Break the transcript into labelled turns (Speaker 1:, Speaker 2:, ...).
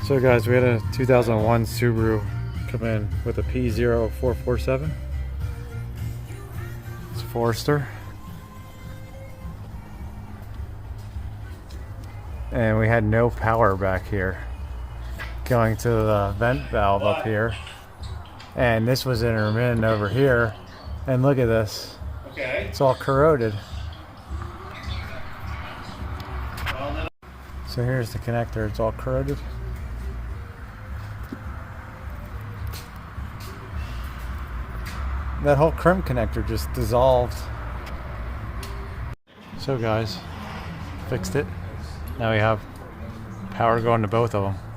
Speaker 1: So guys, we had a 2001 Subaru come in with a P0447. It's a Forester. And we had no power back here going to the vent valve up here. And this was intermittent over here. And look at this.
Speaker 2: Okay.
Speaker 1: It's all corroded. So here's the connector. It's all corroded. That whole crimp connector just dissolved. So guys, fixed it. Now we have power going to both of them.